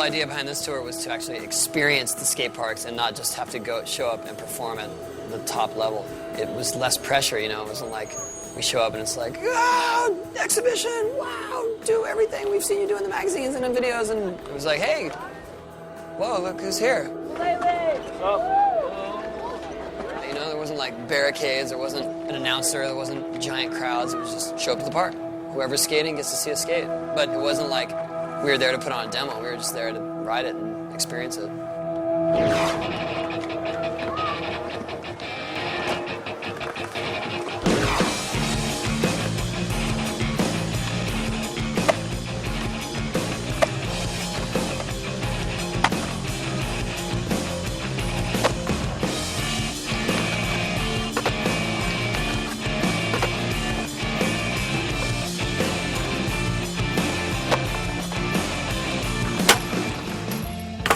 idea behind this tour was to actually experience the skate parks and not just have to show up and perform at the top level. It was less pressure, you know. It wasn't like we show up and it's like, exhibition, wow, do everything we've seen you do in the magazines and in videos. And it was like, hey, whoa, look who's here. You know, there wasn't like barricades, there wasn't an announcer, there wasn't giant crowds. It was just show up to the park. Whoever's skating gets to see us skate. But it wasn't like we were there to put on a demo. We were just there to ride it and experience it.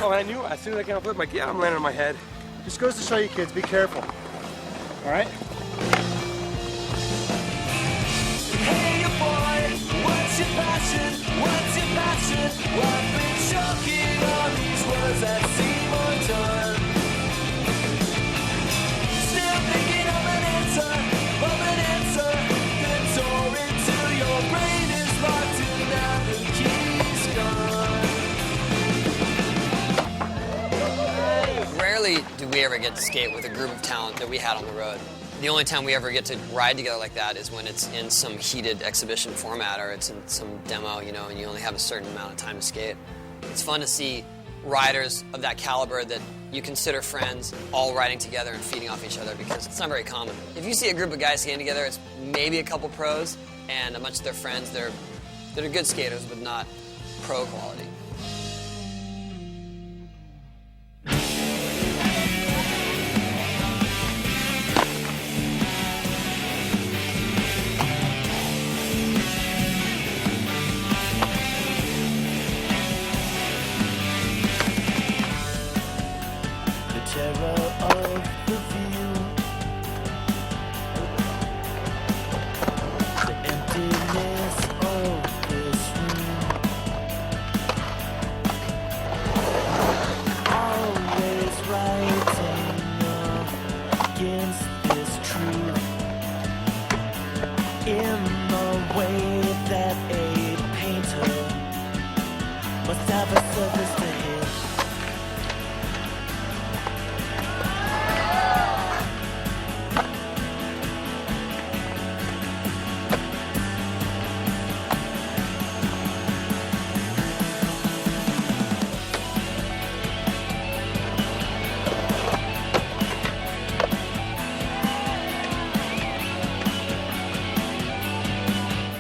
Oh, I knew as soon as I came off the flip, I'm like, yeah, I'm landing on my head. Just goes to show you kids, be careful. All right? Hey, boy, what's your passion? What's your passion? I've been choking on these words that seem undone. Still thinking of an answer, the door into your brain is locked and now the key's gone. Rarely do we ever get to skate with a group of talent that we had on the road. The only time we ever get to ride together like that is when it's in some heated exhibition format or it's in some demo, you know, and you only have a certain amount of time to skate. It's fun to see riders of that caliber that you consider friends all riding together and feeding off each other because it's not very common. If you see a group of guys skating together, it's maybe a couple pros and a bunch of their friends that are good skaters but not pro quality.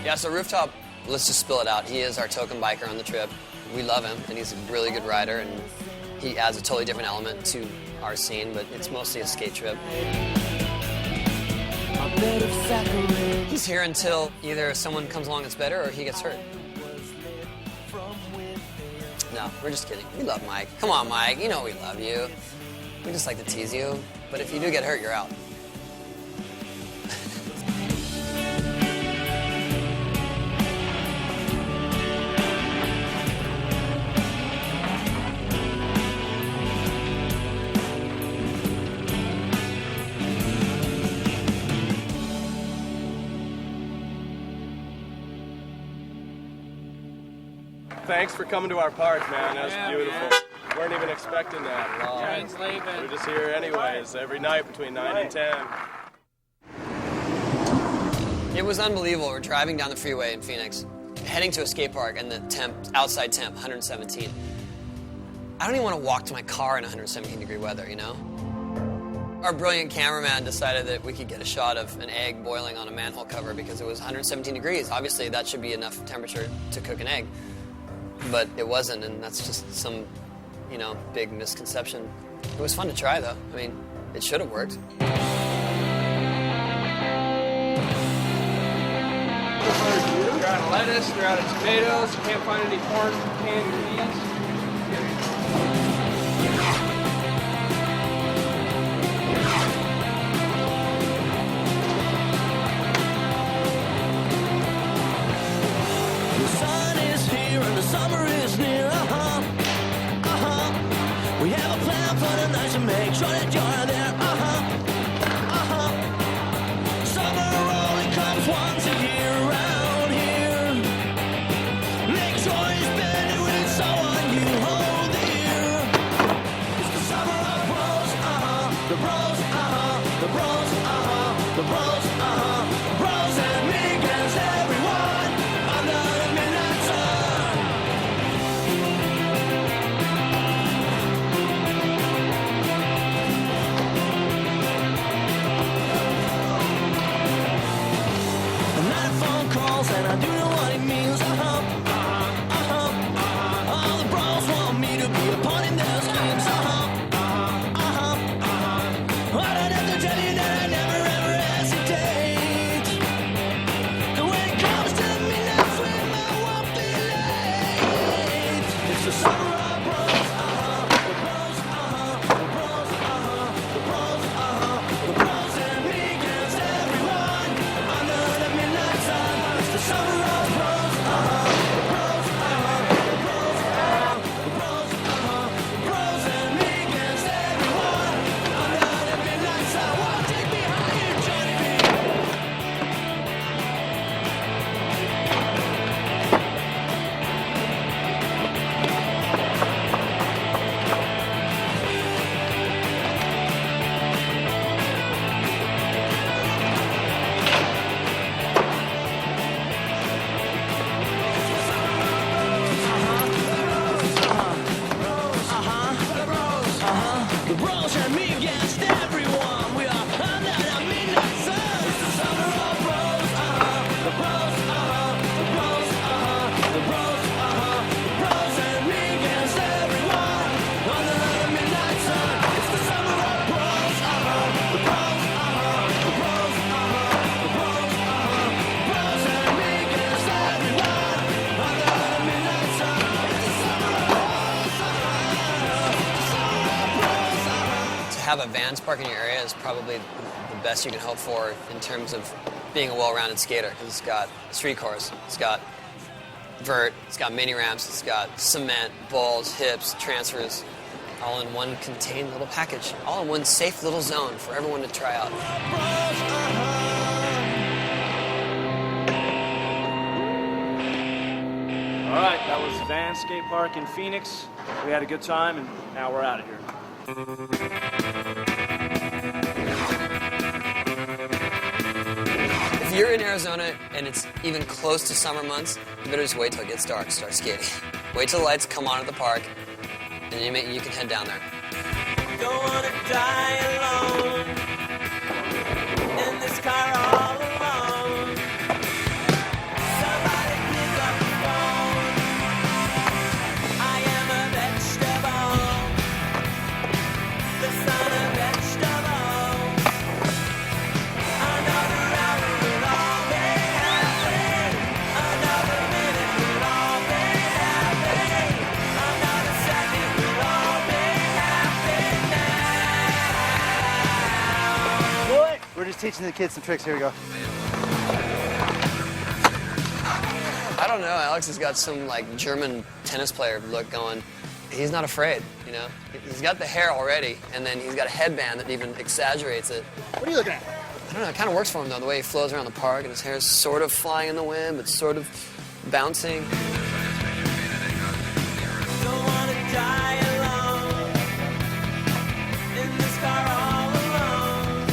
Yeah, so Rooftop, let's just spill it out. He is our token biker on the trip. We love him, and he's a really good rider, and he adds a totally different element to our scene, but it's mostly a skate trip. He's here until either someone comes along that's better or he gets hurt. No, we're just kidding. We love Mike. Come on, Mike. You know we love you. We just like to tease you, but if you do get hurt, you're out. Thanks for coming to our park, man. That was beautiful. Man. We weren't even expecting that at all. Translating. We're just here anyways, every night between 9 and 10. It was unbelievable. We're driving down the freeway in Phoenix, heading to a skate park, and the outside temp, 117. I don't even want to walk to my car in 117-degree weather, you know? Our brilliant cameraman decided that we could get a shot of an egg boiling on a manhole cover because it was 117 degrees. Obviously, that should be enough temperature to cook an egg. But it wasn't, and that's just some, you know, big misconception. It was fun to try, though. I mean, it should have worked. They're out of lettuce, they're out of tomatoes, you can't find any corn canned greens. The sun is here and the summer is near, make sure that you're there. Summer only comes once a year around here. Make sure you spend it with someone you hold dear. It's the summer of bros, the bros, the bros, the bros, bros and me against everyone under the midnight sun. A night of phone calls and I do know what it means. All the bros want me to be a pawn in their schemes. I don't have to tell you that I never ever hesitate. The when it comes to midnight swim, I won't be late. It's the summer of bros, the bros, the bros, the bros, the bros and me against everyone under the midnight sun. It's the summer of bros, the bros, the bros, the bros, the bros and me against everyone under the midnight sun. Won't take me higher, Johnny B. The bros and me against everyone. We are under the midnight sun. It's the summer of bros, the bros, the bros, the bros, the bros and me against everyone under the midnight sun. It's the summer of bros, the bros, the bros, the bros, bros and me against everyone under the midnight sun. It's the summer of bros, To have a Vans park in your area is probably the best you can hope for in terms of being a well-rounded skater. 'Cause it's got street cars, it's got vert, it's got mini ramps, it's got cement, balls, hips, transfers, all in one contained little package, all in one safe little zone for everyone to try out. All right, that was Van Skate Park in Phoenix. We had a good time, and now we're out of here. If you're in Arizona and it's even close to summer months, you better just wait till it gets dark, start skating. Wait till the lights come on at the park, and you can head down there. Don't wanna die alone in this car all alone. Somebody pick up the phone. I am a vegetable, the son of vegetables. Another hour will all be happy. Another minute will all be happy. Another second will all be happy now. We're just teaching the kids some tricks. Here we go. I don't know, Alex has got some like German tennis player look going. He's not afraid, you know? He's got the hair already, and then he's got a headband that even exaggerates it. What are you looking at? I don't know, it kind of works for him though, the way he flows around the park and his hair is sort of flying in the wind, but sort of bouncing. Don't wanna die alone in this car all alone.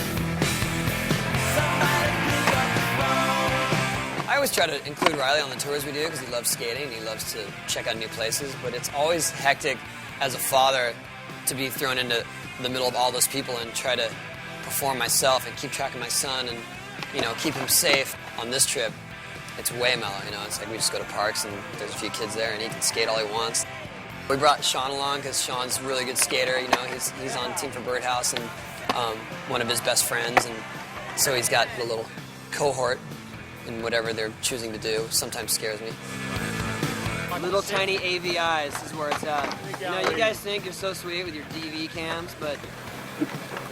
Somebody pick up the phone. I always try to include Riley on the tours we do because he loves skating and he loves to check out new places, but it's always hectic as a father to be thrown into the middle of all those people and try to perform myself and keep track of my son and, you know, keep him safe. On this trip, it's way mellow, you know, it's like we just go to parks and there's a few kids there and he can skate all he wants. We brought Sean along because Sean's a really good skater, you know, he's on Team for Birdhouse and one of his best friends, and so he's got a little cohort in whatever they're choosing to do. Sometimes scares me. Little tiny AVIs is where it's at. You know, you guys think you're so sweet with your DV cams, but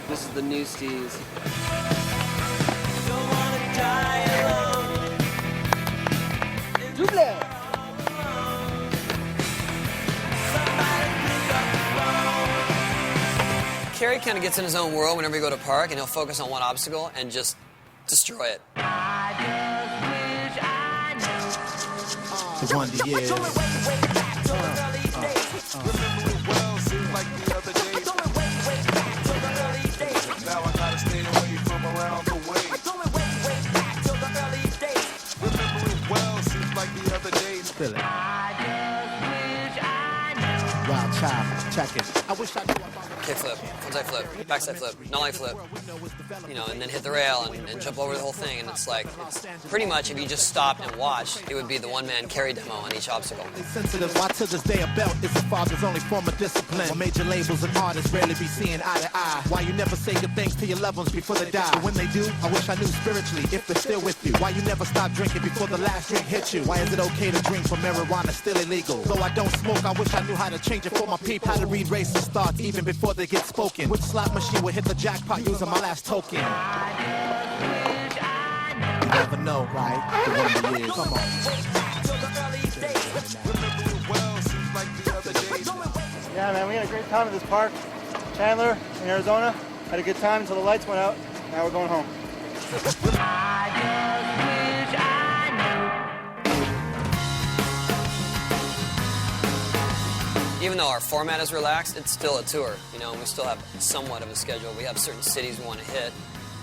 this is the new Steez. Don't wanna die alone. Double! Carry Gary kind of gets in his own world whenever we go to park, and he'll focus on one obstacle and just destroy it. The wonder years. Now I gotta stay away from around the way. Remember it well, seems like the other day. Feel it. Wild child, check it. I wish I knew about Kickflip, frontside flip, backside flip, nollie flip, you know, and then hit the rail and jump over the whole thing. And it's like, pretty much if you just stopped and watched, it would be the one-man carry demo on each obstacle. sensitive. Why to this day a belt is a father's only form of discipline. When major labels and artists rarely be seeing eye to eye. Why you never say good things to your loved ones before they die. But when they do, I wish I knew spiritually if they're still with you. Why you never stop drinking before the last drink hits you. Why is it okay to drink when marijuana still illegal? Though I don't smoke, I wish I knew how to change it for my people. How to read racist thoughts even before they get spoken. Which slot machine will hit the jackpot using my last token? You never know, right? The wonder years. Come on. Yeah, man, we had a great time at this park. Chandler in Arizona had a good time until the lights went out. Now we're going home. Even though our format is relaxed, it's still a tour, you know, and we still have somewhat of a schedule. We have certain cities we want to hit,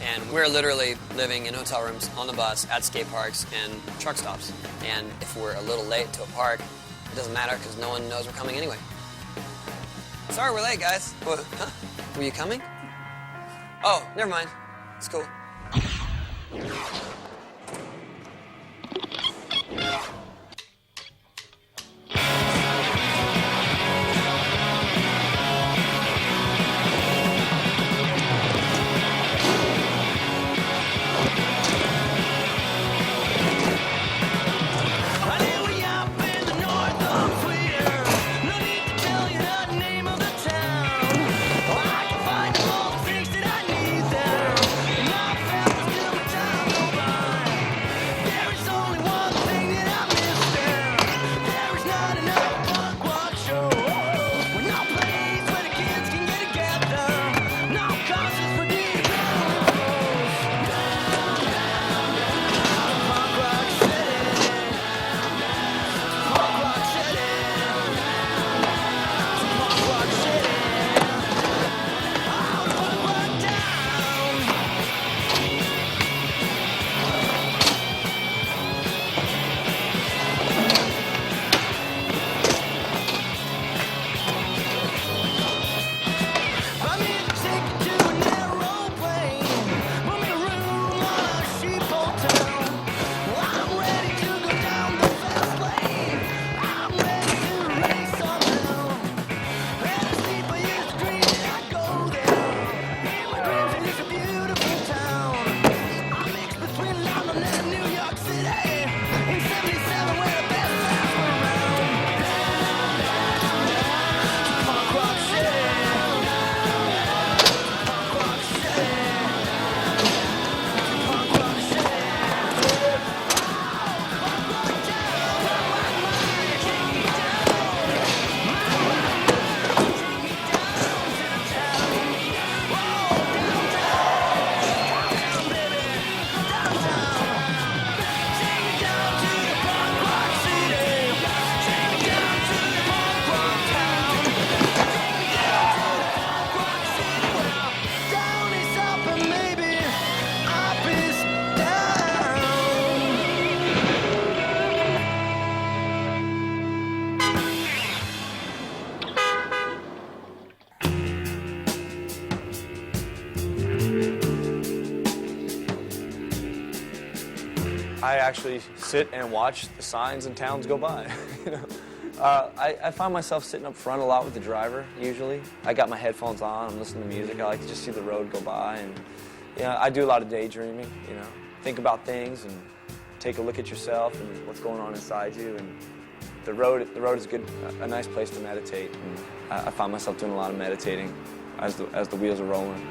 and we're literally living in hotel rooms, on the bus, at skate parks, and truck stops. And if we're a little late to a park, it doesn't matter because no one knows we're coming anyway. Sorry we're late, guys. What, huh? Were you coming? Oh, never mind. It's cool. I actually sit and watch the signs in towns go by. You know? I find myself sitting up front a lot with the driver, usually. I got my headphones on, I'm listening to music, I like to just see the road go by. And yeah, I do a lot of daydreaming, you know. Think about things and take a look at yourself and what's going on inside you. And the road is a nice place to meditate. And I find myself doing a lot of meditating as the wheels are rolling.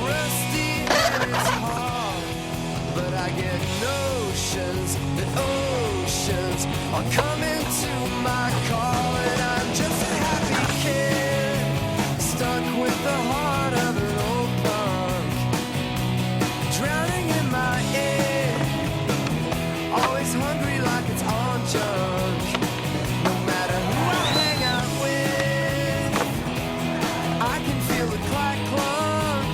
rusty and it's hard, but I get notions that oceans are coming to my call, and I'm just a happy kid, stuck with the heart of an old punk, drowning in my head, always hungry like it's on junk. No matter who I hang out with, I can feel the clack clunk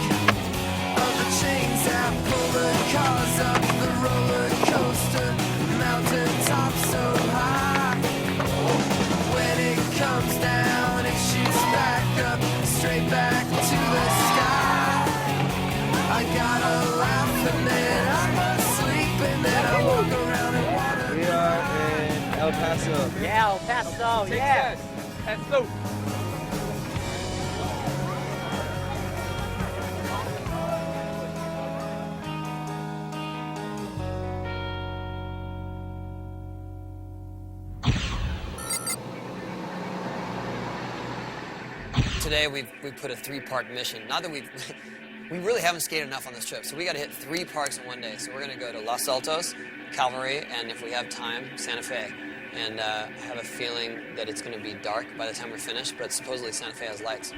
of the chains that pull the cars up the roller coaster, mountain top so high. When it comes down, it shoots back up, straight back to the sky. I gotta laugh and then I'm asleep and then I walk around and water. We are in El Paso. Yeah, El Paso, yeah. Paso. Today we put a 3-park mission. Not that we really haven't skated enough on this trip, so we got to hit 3 parks in one day. So we're going to go to Los Altos, Calvary, and if we have time, Santa Fe. And I have a feeling that it's going to be dark by the time we're finished, but supposedly Santa Fe has lights.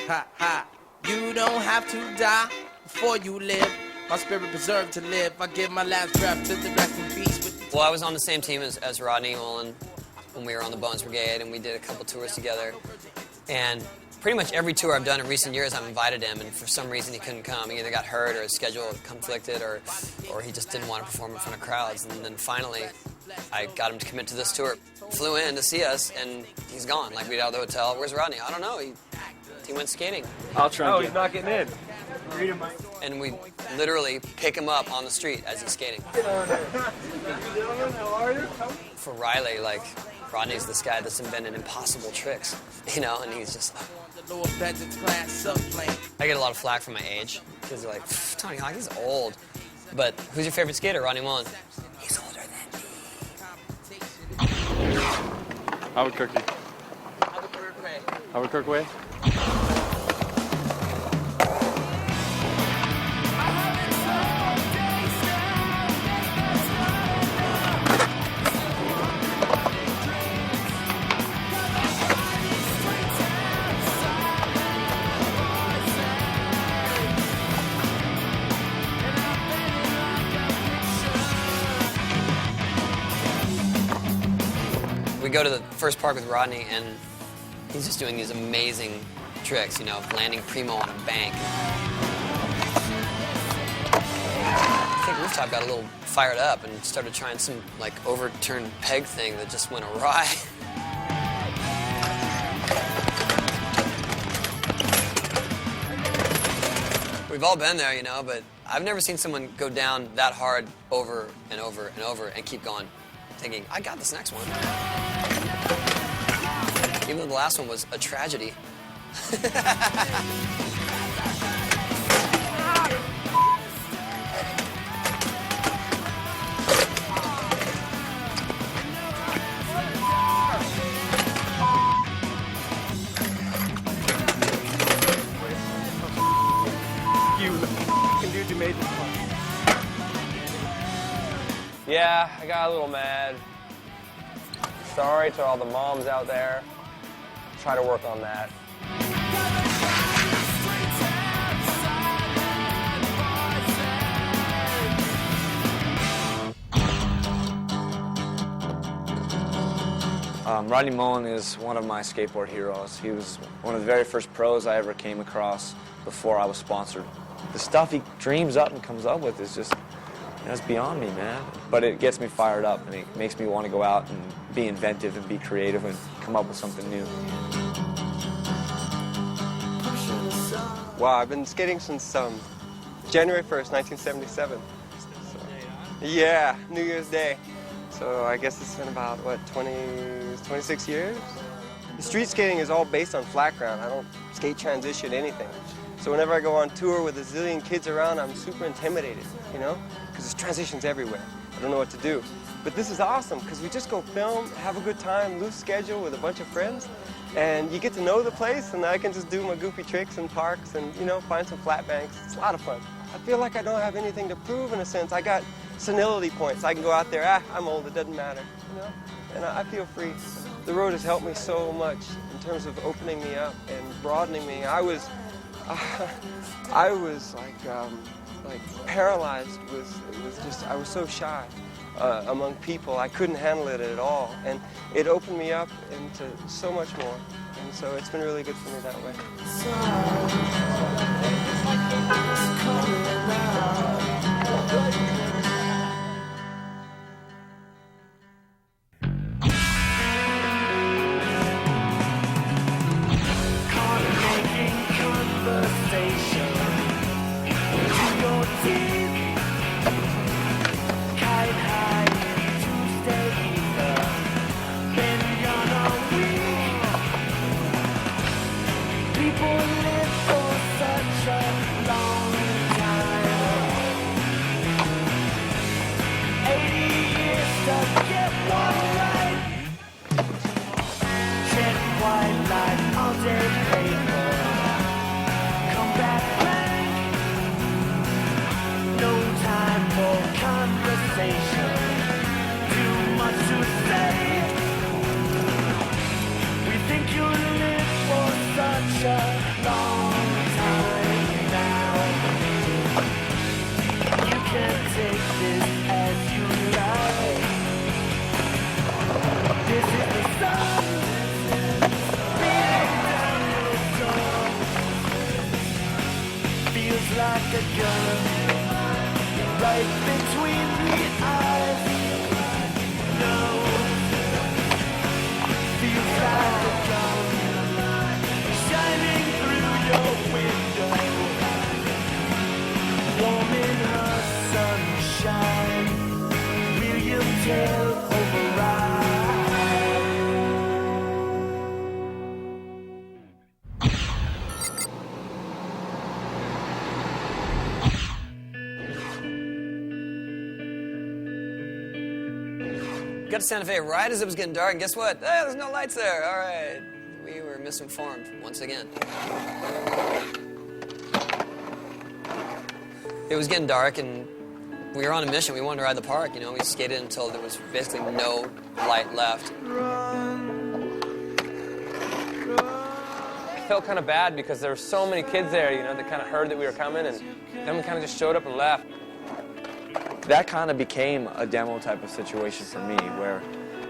Ha ha. You don't have to die before you live. My spirit preserved to live. I give my last breath to the rest in peace with the Well, I was on the same team as Rodney Mullen when we were on the Bones Brigade, and we did a couple tours together. And pretty much every tour I've done in recent years, I've invited him, and for some reason he couldn't come. He either got hurt or his schedule conflicted, or he just didn't want to perform in front of crowds. And then finally, I got him to commit to this tour. Flew in to see us, and he's gone. Like, we'd out of the hotel. Where's Rodney? I don't know. He went skating. I'll try. Oh, he's not getting in. And we literally pick him up on the street as he's skating. For Riley, like, Rodney's this guy that's invented impossible tricks, you know, and he's just... I get a lot of flack from my age, because they're like, Tony Hawk, he's old. But who's your favorite skater? Rodney Mullen. He's older than me. Albuquerque. Albuquerque way. We go to the first park with Rodney, and he's just doing these amazing tricks, you know, landing primo on a bank. I think Rooftop got a little fired up and started trying some, like, overturned peg thing that just went awry. We've all been there, you know, but I've never seen someone go down that hard over and over and over and keep going, thinking, I got this next one. Even though the last one was a tragedy. Dude, you made this one. Yeah, I got a little mad. Sorry to all the moms out there. Try to work on that. Rodney Mullen is one of my skateboard heroes. He was one of the very first pros I ever came across before I was sponsored. The stuff he dreams up and comes up with is just, that's beyond me, man. But it gets me fired up, and it makes me want to go out and be inventive and be creative and come up with something new. Wow, I've been skating since January 1st, 1977. So, yeah, New Year's Day. So I guess it's been about, what, 26 years? The street skating is all based on flat ground. I don't skate transition anything. So whenever I go on tour with a zillion kids around, I'm super intimidated, you know? Because there's transitions everywhere. I don't know what to do. But this is awesome, because we just go film, have a good time, loose schedule with a bunch of friends, And you get to know the place, and I can just do my goofy tricks and parks and, you know, find some flat banks. It's a lot of fun. I feel like I don't have anything to prove in a sense. I got senility points. I can go out there, I'm old, it doesn't matter, you know? And I feel free. The road has helped me so much in terms of opening me up and broadening me. I was like paralyzed. I was so shy among people. I couldn't handle it at all. And it opened me up into so much more. And so it's been really good for me that way. Got to Santa Fe right as it was getting dark, and guess what? There's no lights there. All right. We were misinformed once again. It was getting dark, and we were on a mission. We wanted to ride the park. You know, we skated until there was basically no light left. I felt kind of bad because there were so many kids there, you know, that kind of heard that we were coming, and then we kind of just showed up and left. That kind of became a demo type of situation for me, where,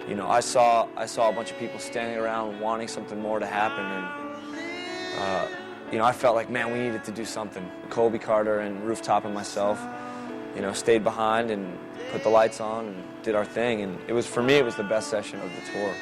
you know, I saw a bunch of people standing around wanting something more to happen, and you know, I felt like, man, we needed to do something. Colby Carter and Rooftop and myself, you know, stayed behind and put the lights on and did our thing, and it was, for me, it was the best session of the tour.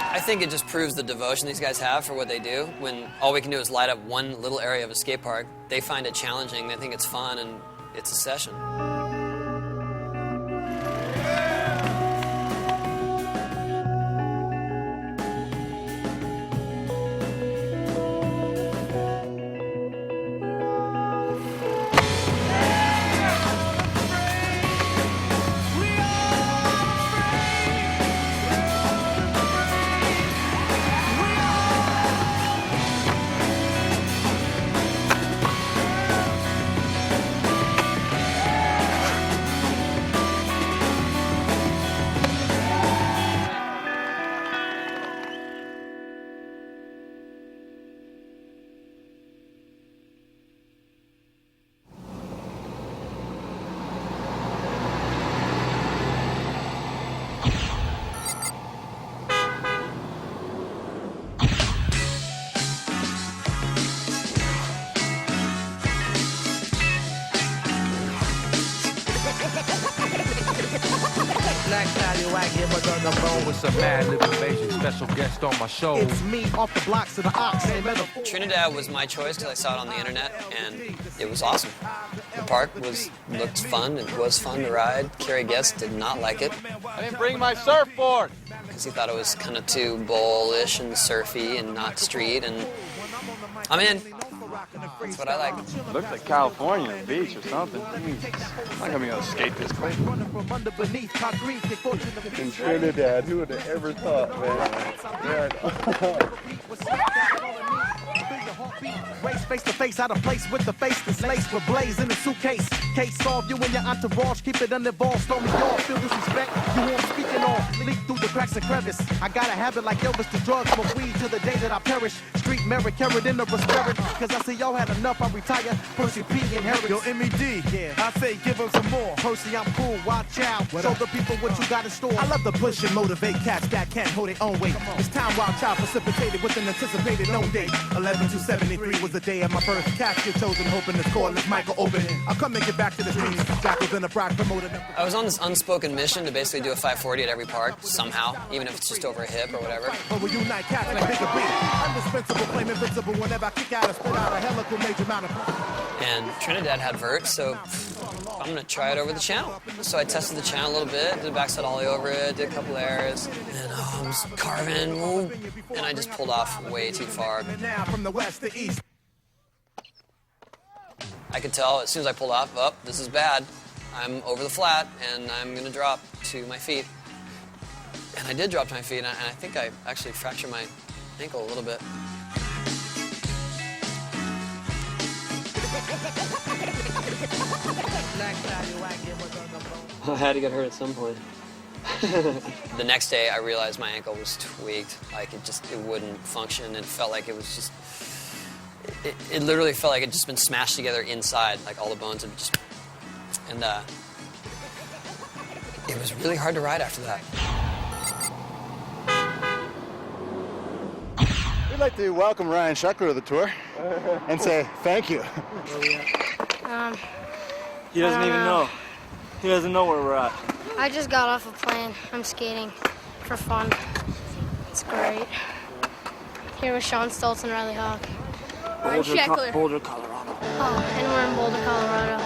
I think it just proves the devotion these guys have for what they do. When all we can do is light up one little area of a skate park, they find it challenging, they think it's fun, and it's a session. It's a mad living Beijing special guest on my show. It's me off the blocks of the ox. Trinidad was my choice because I saw it on the internet, and it was awesome. The park looked fun. It was fun to ride. Kerry Guest did not like it. I didn't bring my surfboard. Because he thought it was kind of too bowl-ish and surfy and not street, and I'm in. That's what I like. Looks like California, beach or something. I'm not gonna be able to skate this quick. In Trinidad, who would have ever thought, man? Race face to face, out of place with the face that's laced with blaze in the suitcase. Case solved, you and your entourage, keep it uninvolved. Stormy y'all, feel disrespect, you won't speaking on. Leak through the cracks and crevice. I got a habit like Elvis to drugs, smoke weed till the day that I perish. Street merit, carried in the prosperity. Cause I see y'all had enough, I retire. Percy P inherit. Yo, MED, yeah, I say give him some more. Percy, I'm cool, watch out. Show the people what you got in store. I love to push and motivate cats that can't hold their own weight. It's time wild child precipitated with an anticipated no date. 11/2/73 was the day of my birth. Cats get chosen, hoping this cordless mic will open. I'll come and get back to the streets. Jackals in the Brock promoted. I was on this unspoken mission to basically do a 540 at every park, somehow, even if it's just over a hip or whatever. But we unite cats like bigger beat. Indispensable, claim invincible whenever I kick out or spit out a helical major amount of. And Trinidad had vert, so I'm gonna try it over the channel. So I tested the channel a little bit, did a backside ollie over it, did a couple airs, and I was carving, and I just pulled off way too far. From the west to east. I could tell as soon as I pulled off, oh, this is bad. I'm over the flat, and I'm gonna drop to my feet. And I did drop to my feet, and I think I actually fractured my ankle a little bit. I had to get hurt at some point. The next day, I realized my ankle was tweaked. Like, it wouldn't function. It felt like it was just, it literally felt like it had just been smashed together inside. Like, all the bones had just, and it was really hard to ride after that. We'd like to welcome Ryan Sheckler to the tour and say thank you. He doesn't even know. He doesn't know where we're at. I just got off a plane. I'm skating for fun. It's great. Here with Sean Stoltz and Riley Hawk. Ryan Sheckler. Boulder, Colorado. Oh, and we're in Boulder, Colorado.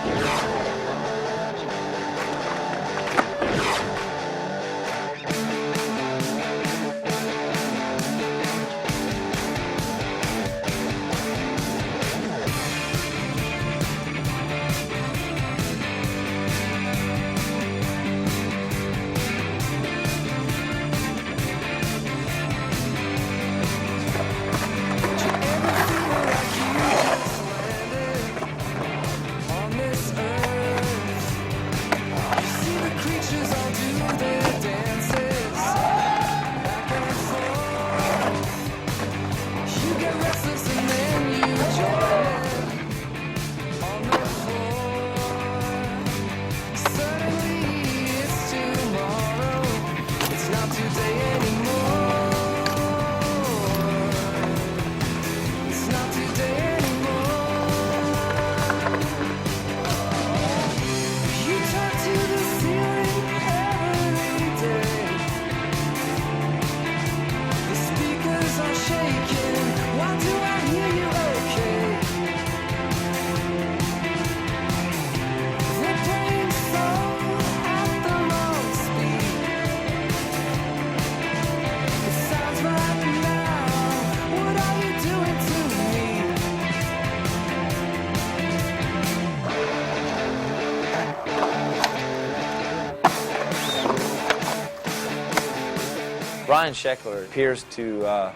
Ryan Sheckler appears to, at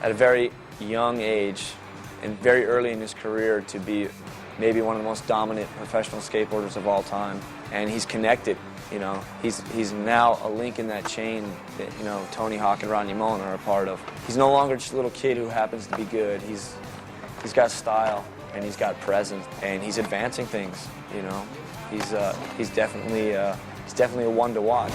a very young age and very early in his career, to be maybe one of the most dominant professional skateboarders of all time. And he's connected, you know. He's now a link in that chain that, you know, Tony Hawk and Rodney Mullen are a part of. He's no longer just a little kid who happens to be good. He's got style, and he's got presence, and he's advancing things, you know. He's definitely a one to watch.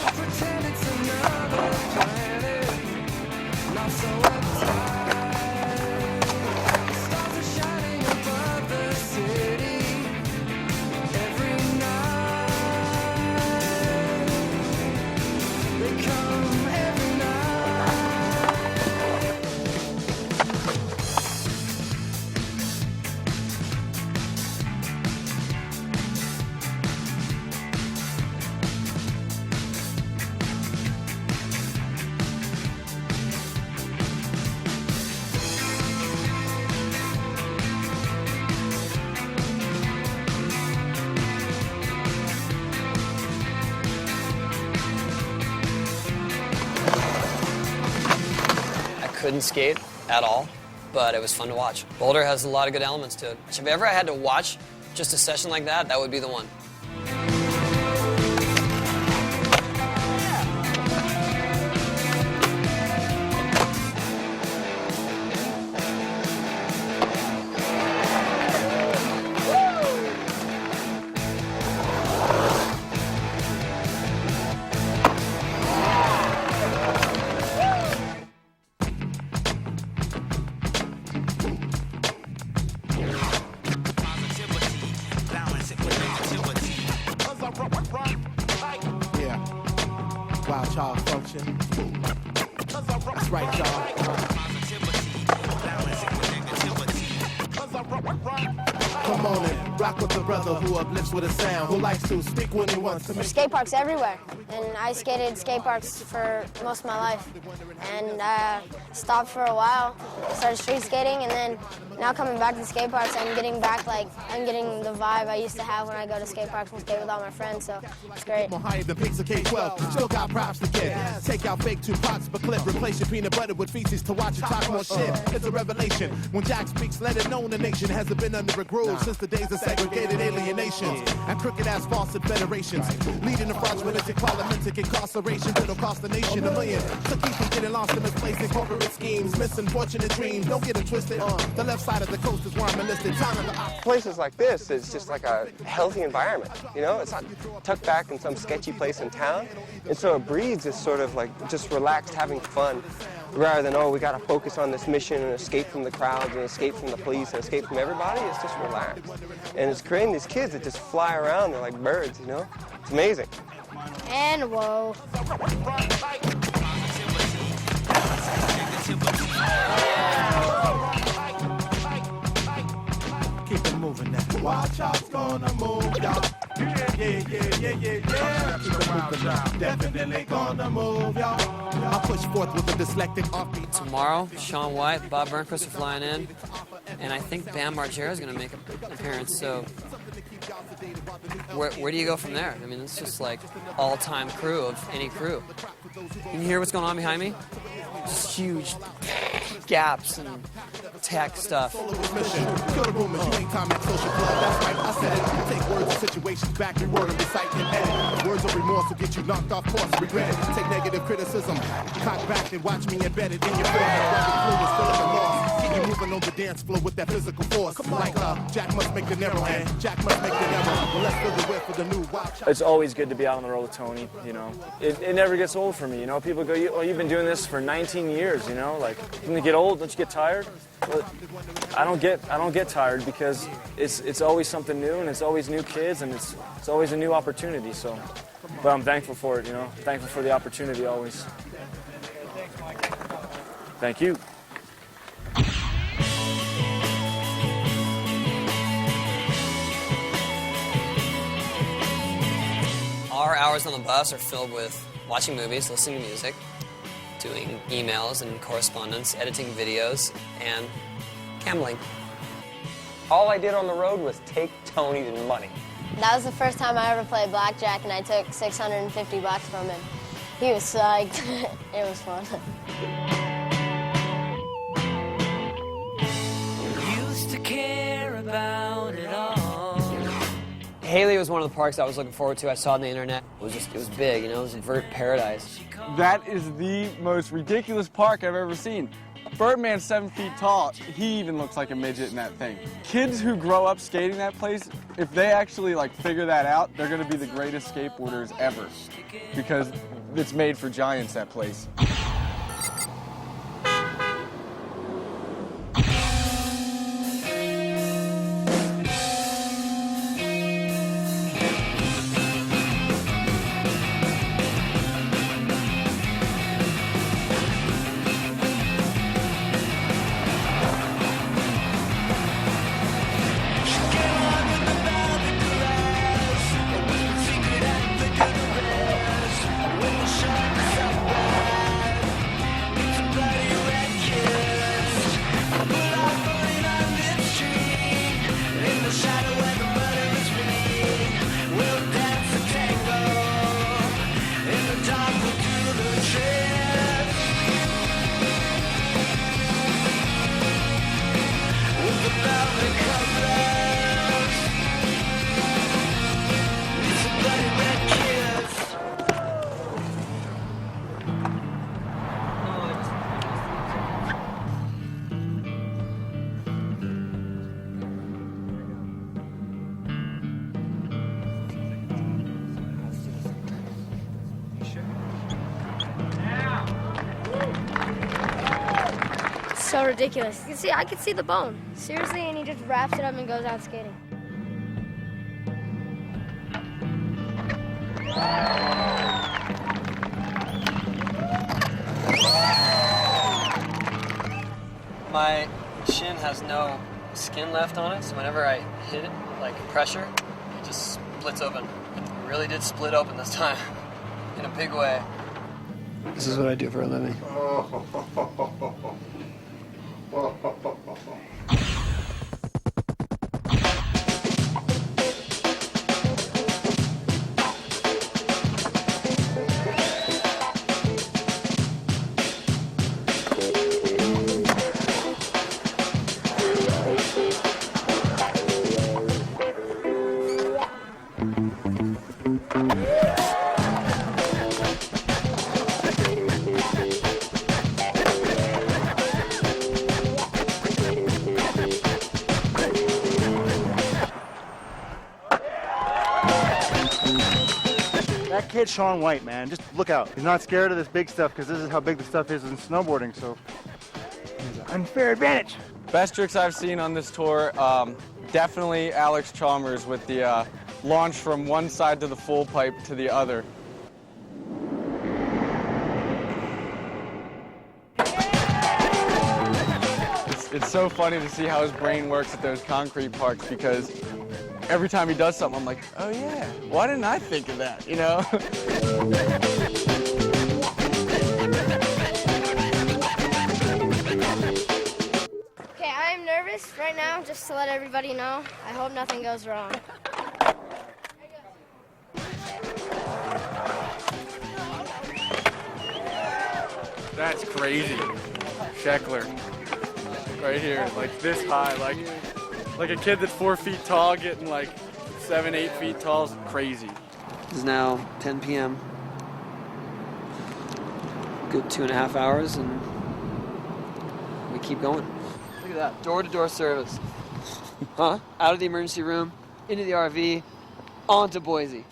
Come couldn't skate at all, but it was fun to watch. Boulder has a lot of good elements to it. If ever I had to watch just a session like that, that would be the one. Wild child function. That's right, y'all. Come on and rock with the brother who uplifts with a sound, who likes to speak when he wants to. There's skate parks everywhere, and I skated skate parks for most of my life. And stopped for a while, started street skating, and then now coming back to skate parks, I'm getting back, I'm getting the vibe I used to have when I go to skate parks and skate with all my friends, so it's great. More higher than pigs of K-12, still got props to get. Take out fake 2 pots per clip, replace your peanut butter with feces to watch you talk more shit. It's a revelation. When Jack speaks, let it know the nation hasn't been under a groove since the days of segregated alienations and crooked-ass false federations, leading to fraudulent parliamentary incarceration that'll cost the nation $1 million. So keep from getting lost in misplaced corporate schemes, missing fortunate dreams. Don't get it twisted. The left side of the coast is where I'm enlisted. Places like this is just like a healthy environment, you know? It's not tucked back in some sketchy place in town. And so it breeds this sort of like just relaxed, having fun, rather than, oh, we got to focus on this mission and escape from the crowds and escape from the police and escape from everybody. It's just relaxed. And it's creating these kids that just fly around. They're like birds, you know? It's amazing. And whoa. Keep it moving now. Watch out's gonna move, y'all. Yeah. Keep it moving now. Definitely gonna move, y'all. I'll push forth with a dyslectic offbeat. Tomorrow, Shaun White, Bob Burnquist are flying in, and I think Bam Margera is going to make an appearance, so where do you go from there? I mean, it's just like all-time crew of any crew. Can you hear what's going on behind me? Just huge gaps and tech stuff. Kill the rumors, you ain't time at social club. That's right, I said it. Take words and situations back, your word and recite and edit. Words of remorse will get you knocked off course, regret it. Take negative criticism, cock back and watch me embedded in your forehead. While the fluid still in the loss. Keep you moving on the dance floor with that physical force. Like Jack must make the narrow end. Jack must make the narrow. Well, let's fill the whip for the new watch. It's always good to be out on the road with Tony, you know. It never gets old for me, you know. People go, oh, you've been doing this for 19 years, you know. Like, when you get old, don't you get tired? Well, I don't get tired because it's always something new and it's always new kids and it's always a new opportunity. So, but I'm thankful for it, you know. Thankful for the opportunity always. Thank you. Our hours on the bus are filled with watching movies, listening to music, doing emails and correspondence, editing videos, and gambling. All I did on the road was take Tony's money. That was the first time I ever played blackjack, and I took $650 from him. He was psyched. It was fun. Used to care about it all. Haley was one of the parks I was looking forward to. I saw on the internet. It was big, you know, it was a vert paradise. That is the most ridiculous park I've ever seen. Birdman's 7 feet tall. He even looks like a midget in that thing. Kids who grow up skating that place, if they actually figure that out, they're gonna be the greatest skateboarders ever. Because it's made for giants, that place. ridiculous. You can see, I can see the bone. Seriously, and he just wraps it up and goes out skating. My shin has no skin left on it, so whenever I hit it, like pressure, it just splits open. It really did split open this time, in a big way. This is what I do for a living. That kid, Shaun White, man, just look out. He's not scared of this big stuff because this is how big the stuff is in snowboarding, so he's an unfair advantage. Best tricks I've seen on this tour, definitely Alex Chalmers with the launch from one side to the full pipe to the other. It's so funny to see how his brain works at those concrete parks because every time he does something, I'm like, oh yeah, why didn't I think of that, you know? Okay, I am nervous right now, just to let everybody know. I hope nothing goes wrong. That's crazy. Sheckler. Right here, like this high, like a kid that's 4 feet tall getting like 7, 8 feet tall is crazy. It is now 10 p.m. Good 2.5 hours, and we keep going. Look at that, door-to-door service. Huh? Out of the emergency room, into the RV, on to Boise.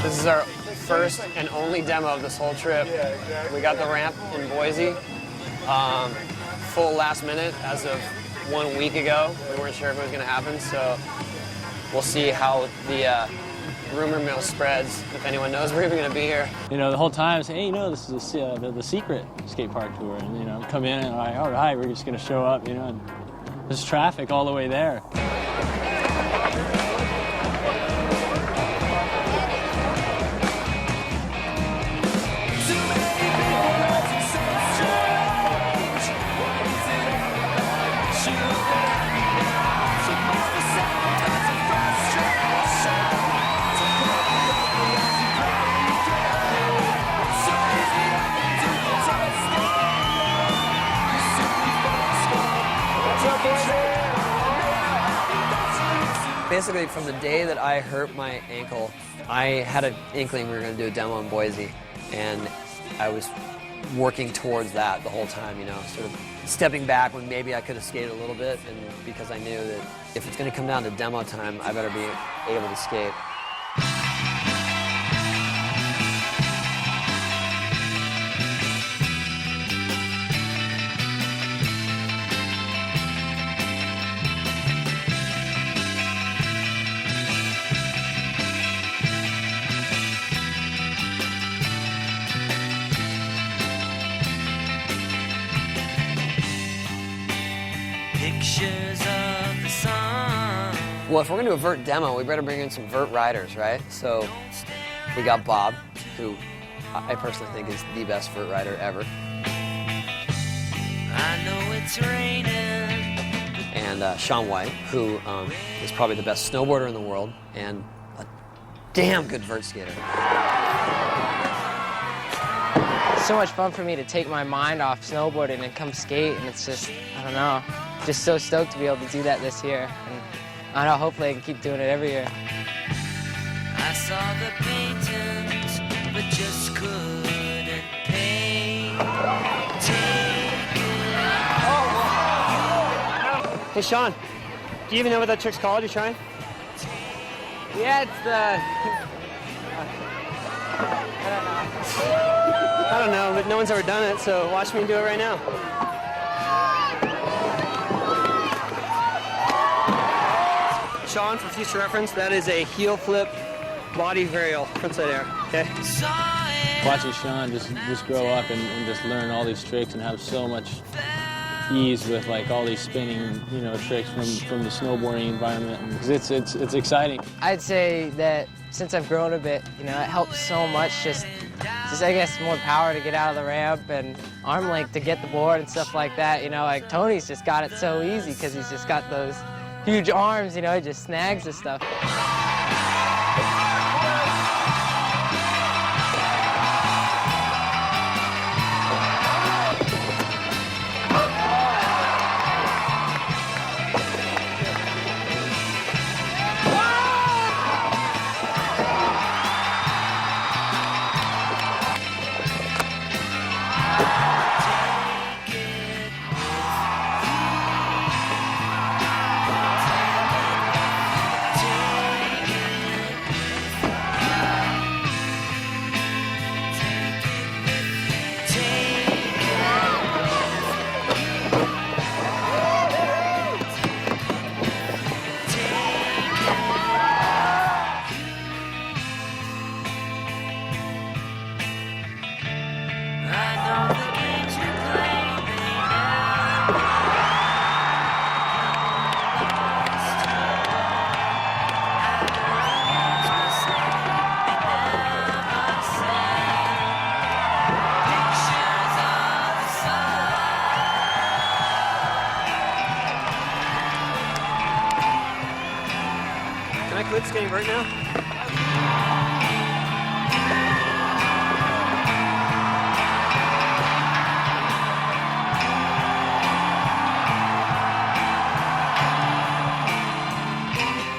This is our first and only demo of this whole trip. Yeah, exactly. We got the ramp in Boise, full last minute as of 1 week ago. We weren't sure if it was going to happen, so we'll see how the rumor mill spreads, if anyone knows we're even going to be here. You know, the whole time, say, hey, you know, this is the secret skate park tour, and, you know, come in and like, all right, we're just going to show up, you know, and there's traffic all the way there. Basically, from the day that I hurt my ankle, I had an inkling we were going to do a demo in Boise, and I was working towards that the whole time, you know, sort of stepping back when maybe I could have skated a little bit, and because I knew that if it's going to come down to demo time, I better be able to skate. Pictures of the sun. Well, if we're going to do a vert demo, we better bring in some vert riders, right? So we got Bob, who I personally think is the best vert rider ever. I know it's raining. And Shaun White, who is probably the best snowboarder in the world and a damn good vert skater. It's so much fun for me to take my mind off snowboarding and come skate, and it's just, I don't know, just so stoked to be able to do that this year. And I don't know, hopefully I can keep doing it every year. I saw the paintings, but just couldn't paint. Hey, Shaun, do you even know what that trick's called you're trying? Yeah, it's the I don't know, but no one's ever done it, so watch me do it right now. Sean, for future reference, that is a heel flip body varial, frontside air, okay? Watching Sean just grow up and just learn all these tricks and have so much ease with like all these spinning, you know, tricks from the snowboarding environment. And it's exciting. I'd say that since I've grown a bit, you know, it helps so much just I guess more power to get out of the ramp and arm length to get the board and stuff like that. You know, like Tony's just got it so easy because he's just got those huge arms, you know, he just snags the stuff. Can I quit skating right now?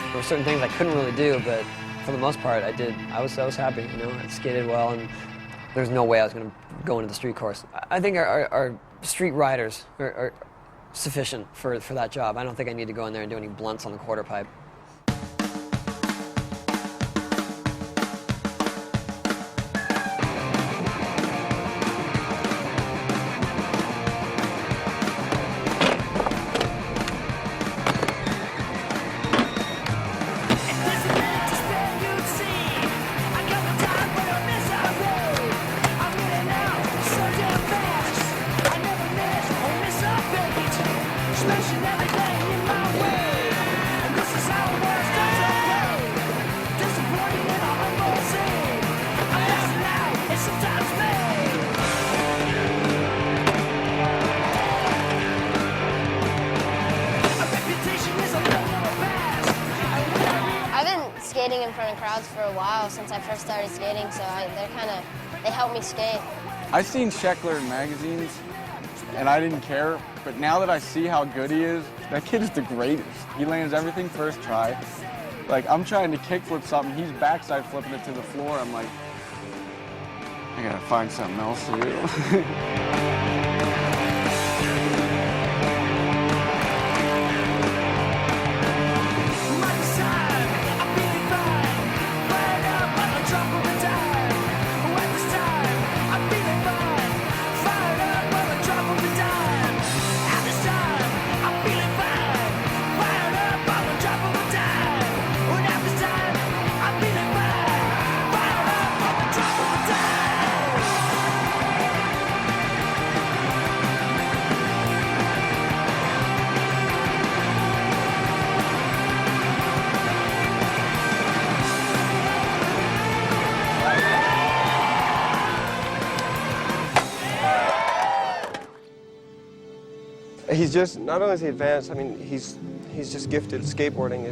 There were certain things I couldn't really do, but for the most part, I did. I was happy, you know. I skated well, and there's no way I was going to go into the street course. I think our street riders are sufficient for that job. I don't think I need to go in there and do any blunts on the quarter pipe. Skating in front of crowds for a while since I first started skating, so they help me skate. I've seen Sheckler in magazines, and I didn't care, but now that I see how good he is, that kid is the greatest. He lands everything first try. Like, I'm trying to kickflip something, he's backside flipping it to the floor. I'm like, I gotta find something else to do. He's just, not only is he advanced, I mean, he's just gifted at skateboarding.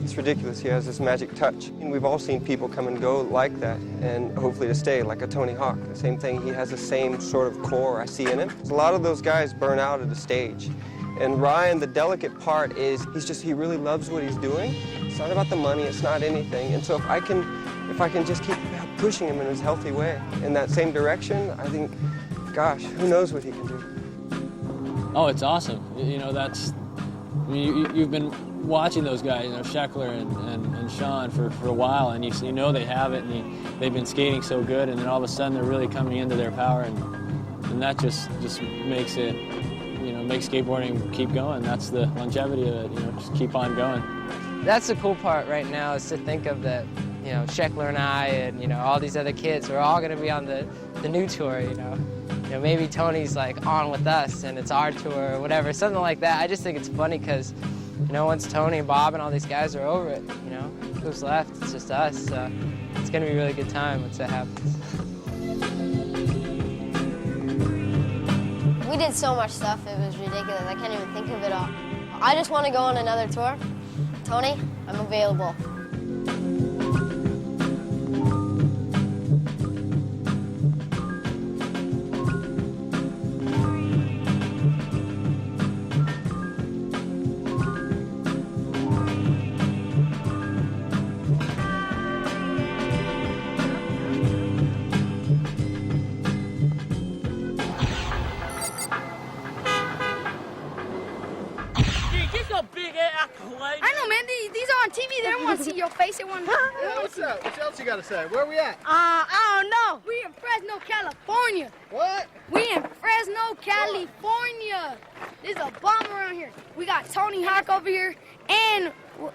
It's ridiculous. He has this magic touch. And we've all seen people come and go like that, and hopefully to stay, like a Tony Hawk. The same thing, he has the same sort of core I see in him. A lot of those guys burn out at the stage. And Ryan, the delicate part is, he really loves what he's doing. It's not about the money, it's not anything. And so if I can just keep pushing him in his healthy way, in that same direction, I think, gosh, who knows what he can do. Oh, it's awesome. You know, I mean, you've been watching those guys, you know, Scheckler and Sean for a while, and you know they have it, and they've been skating so good, and then all of a sudden they're really coming into their power, and that just makes it, you know, makes skateboarding keep going. That's the longevity of it, you know, just keep on going. That's the cool part right now, is to think of that, you know, Scheckler and I and, you know, all these other kids, we're all going to be on the new tour, you know. You know, maybe Tony's like on with us and it's our tour or whatever, something like that. I just think it's funny because, you know, once Tony and Bob and all these guys are over it, you know, who's left? It's just us. So it's going to be a really good time once that happens. We did so much stuff, it was ridiculous. I can't even think of it all. I just want to go on another tour. Tony, I'm available. I know, man. These are on TV. They don't want to see your face. They want. What's up? What else you got to say? Where are we at? I don't know. We in Fresno, California. What? We in Fresno, California. There's a bomb around here. We got Tony Hawk over here, and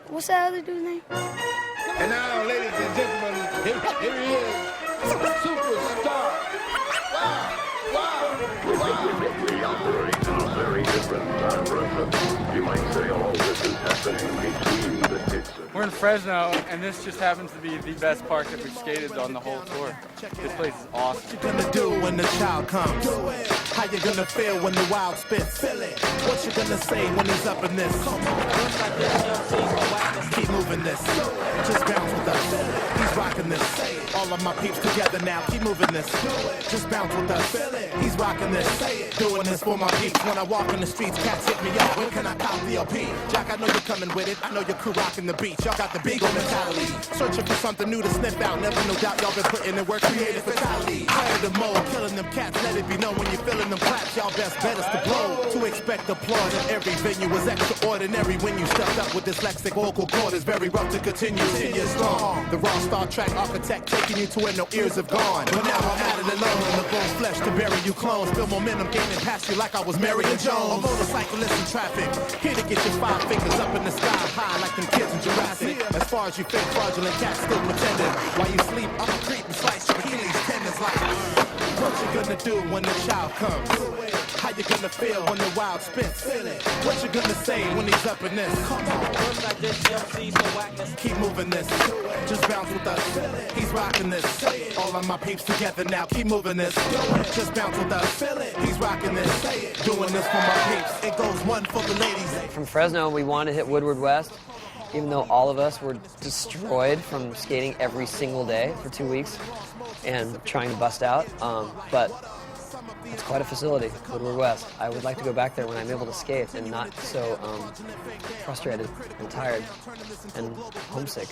what's that other dude's name? And now, ladies and gentlemen, here he is, superstar. We operate on a very different time reference. You might say all this is happening between the hits. We're in Fresno, and this just happens to be the best park that we've skated on the whole tour. This place is awesome. What you gonna do when the child comes? How you gonna feel when the wild spits? What you gonna say when he's up in this? Keep moving this. Just bounce with us. He's rocking this. All of my peeps together now. Keep moving this. Just bounce with us. He's rocking this. Doing this for my peeps. When I walk in the streets, cats hit me up. When can I cop the LP? Jack, I know you're coming with it. I know your crew rocking the beach. Y'all got the Beagle mentality. Searching for something new to sniff out. Never no doubt y'all been putting in work. Creative fatality. Tired of mold. Killing them cats. Let it be known when you're feeling them claps. Y'all best bet is to blow. To expect applause at every venue was extraordinary. When you stepped up with dyslexic vocal cord is very rough to continue. 10 years strong. The raw Star Trek architect taking you to where no ears have gone. But now I'm at it alone. In the bone flesh to bury you clones. Feel momentum gaining past you like I was Marion Jones. A motorcyclist in traffic. Here to get your 5 fingers up in the sky high like them kids in Jurassic. As far as you fake fraudulent cats still pretending. While you sleep, I'm a creep and slice your Achilles tendons like. What you gonna do when the child comes? How you gonna feel when the wild spits? What you gonna say when he's up in this? Keep moving this. Just bounce with us. He's rocking this. All of my peeps together now. Keep moving this. Just bounce with us. He's rocking this. Doing this for my peeps. It goes one for the ladies. From Fresno, we wanted to hit Woodward West, even though all of us were destroyed from skating every single day for 2 weeks and trying to bust out. But it's quite a facility, Woodward West. I would like to go back there when I'm able to skate and not so frustrated and tired and homesick.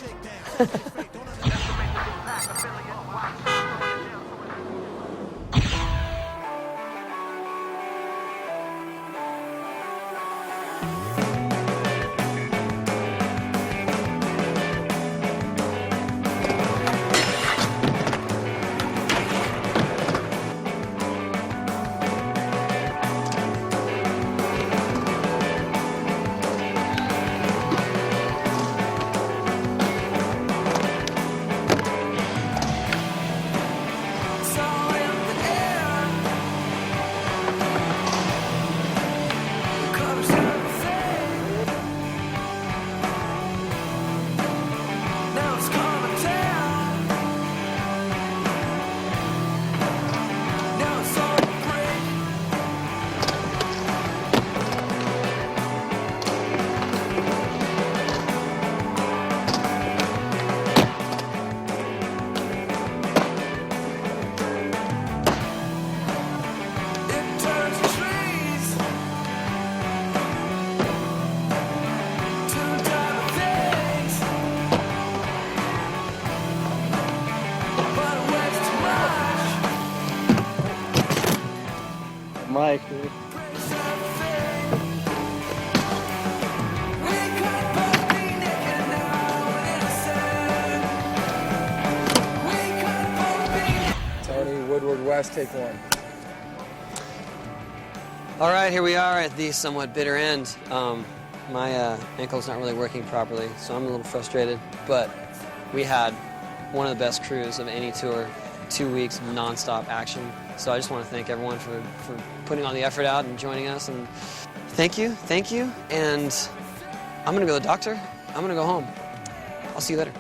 Mike, dude. last take one. All right, here we are at the somewhat bitter end. My ankle's not really working properly, so I'm a little frustrated. But we had one of the best crews of any tour, 2 weeks of nonstop action. So I just want to thank everyone for putting all the effort out and joining us. And thank you. And I'm gonna go to the doctor. I'm gonna go home. I'll see you later.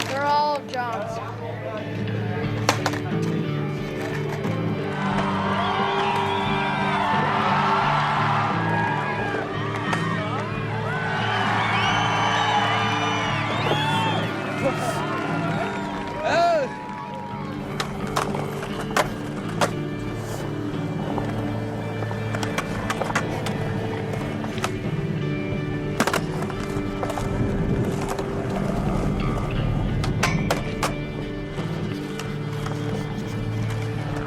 They're all Johns.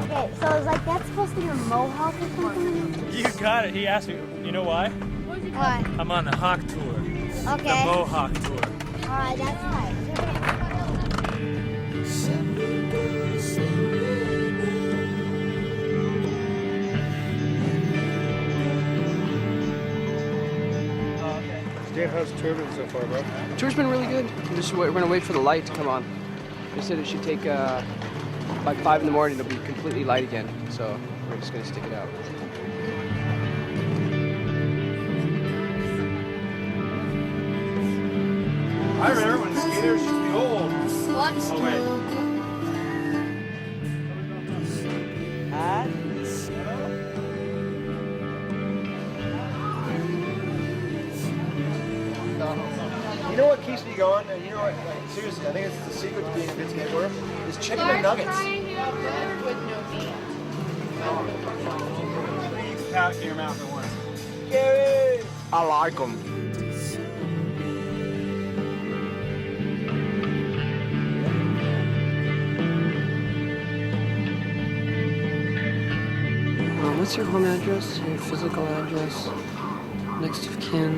Okay, so is like that supposed to be a mohawk or something? You got it. He asked me, you know why? Why? I'm on the Hawk tour. Okay. The Mohawk tour. Alright, that's right. Dave, how's the tour been so far, bro? Tour's been really good. We're gonna wait for the light to come on. They said it should take by 5 in the morning. It'll be completely light again. So we're just gonna stick it out. I remember when skaters used to be old. What? Oh, wait. You know what keeps me going, and you know what, like, seriously, I think it's the secret to being a good skateboarder, is chicken and nuggets. With no meat. You can pout in your mouth at once. Gary! I like them. What's your home address? Your physical address? Next of kin?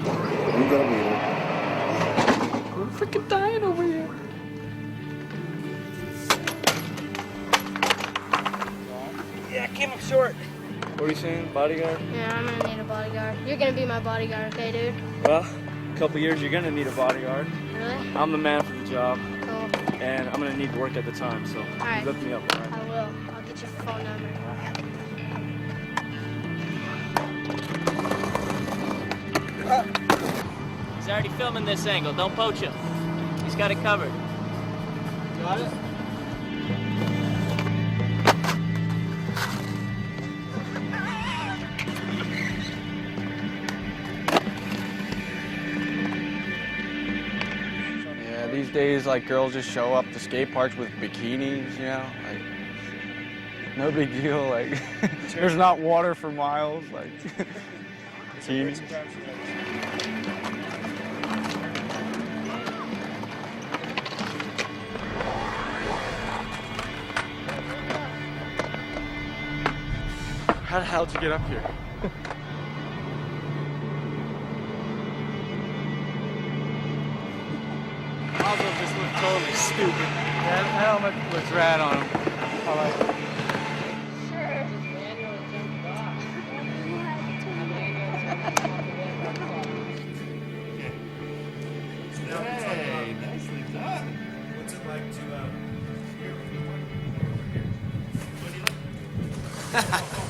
You gonna be here. I'm freaking dying over here. Yeah, came up short. What are you saying, bodyguard? Yeah, I'm gonna need a bodyguard. You're gonna be my bodyguard, okay, dude? Well, a couple years you're gonna need a bodyguard. Really? I'm the man for the job. Cool. And I'm gonna need work at the time, so Alright. lift me up, alright? I will. I'll get your phone number. He's already filming this angle. Don't poach him. He's got it covered. Got it? Yeah, these days, like, girls just show up to skate parks with bikinis, you know? Like, no big deal. Like, there's not water for miles. Like, bikinis. How the hell did you get up here? Also, this looks totally stupid. Yeah, that helmet looks rad on him. I like it. Hey, nicely done. What's it like to